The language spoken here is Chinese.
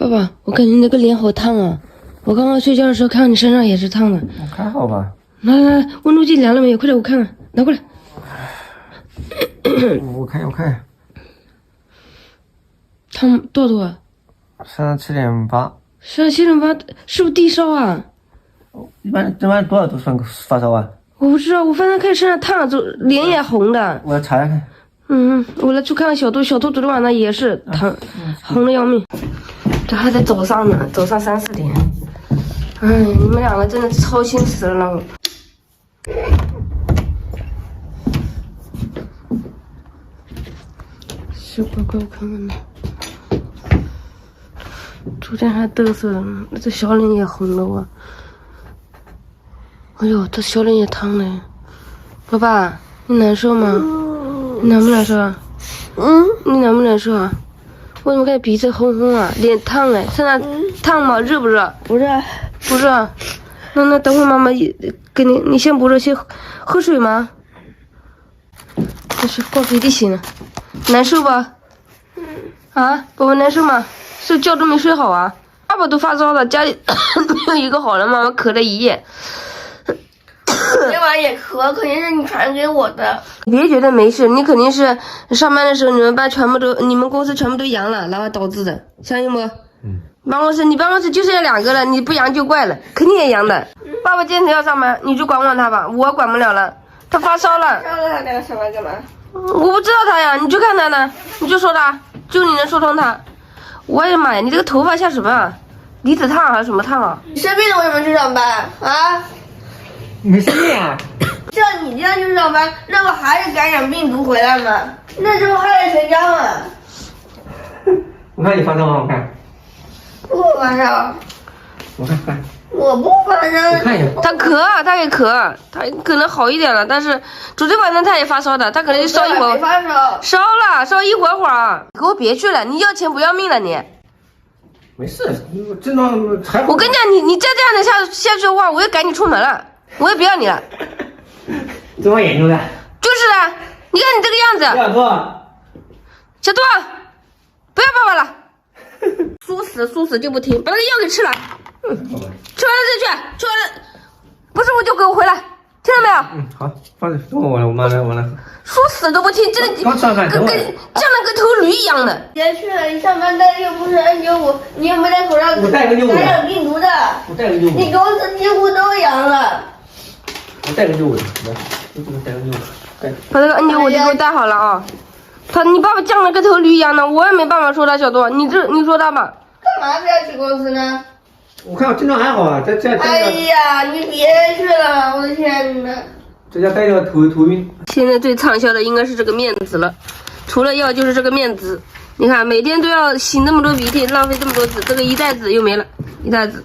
爸爸，我感觉你那个脸好烫啊！我刚刚睡觉的时候看到你身上也是烫的。还好吧？来，温度计量了没有？快点，我看看，拿过来。我看，烫多少度啊37.8。37.8，是不是低烧啊？一般多少度算发烧啊？我不知道，我发现看身上烫，脸也红的。我要查查看。我来去看看小兔，小兔昨天晚上也是疼，红的要命。这还在早上呢，早上3、4点。你们两个真的操心死了我。小乖乖，我看看呢。昨天还嘚瑟呢，这小脸也红了我。哎呦，这小脸也烫了。爸爸，你难受吗？你难不难受啊？你难不难受啊？为什么看鼻子红红啊？脸烫哎，身上烫吗？热不热？不是，不热。那等会妈妈给你先不热，先喝水吗？这是挂鼻涕醒了，难受吧？啊，宝宝难受吗？是觉都没睡好啊？爸爸都发烧了，家里没有一个好人，妈妈咳了一夜。昨天晚上也咳，肯定是你传给我的。你别觉得没事，你肯定是上班的时候你们公司全部都阳了，然后导致的，相信不？你办公室就剩下2个了，你不阳就怪了，肯定也阳的。爸爸坚持要上班，你就管管他吧，我管不了了。他发烧了，让他在那上班干嘛？我不知道他呀，你就看他呢，你就说他，就你能说通他。我的妈呀，你这个头发像什么啊？离子烫还是什么烫啊？你生病了为什么去上班啊？没生病啊？像你这样去上班，那不还是感染病毒回来吗？那就害了全家嘛。我看你发烧吗？我看。不发烧，我看。我不发烧。我看一下。他也咳，他可能好一点了，但是昨天晚上他也发烧的，他可能就烧一会儿。没发烧。烧一会儿。给我别去了，你要钱不要命了你。没事，症状还好。我跟你讲，你再这样的下去的话，我也赶你出门了，我也不要你了。怎么研究的？就是的，你看你这个样子。小杜，不要爸爸了。输死就不听，把那个药给吃了。吃完了再去，吃完了，不是我就给我回来，听到没有？好，放着，等我来，我来。说死都不听，真的刚吃完饭，像那个头驴一样的。别去了，你上班戴的又不是 N95，你又没戴口罩，我戴个95的，感染病毒的。我戴个95。你公司几乎都阳了。我戴个95的，来，我这个戴个95的，把那个 N95就给我戴好了啊！你爸爸犟得跟头驴一样的，我也没办法说他。小多，你说他吧。干嘛不要去公司呢？我看我症状还好啊，在哎呀，你别去了，我的天哪！在家待着头晕。现在最畅销的应该是这个面子了，除了药就是这个面子。你看每天都要擤那么多鼻涕，浪费这么多纸，这个一袋子又没了，一袋子。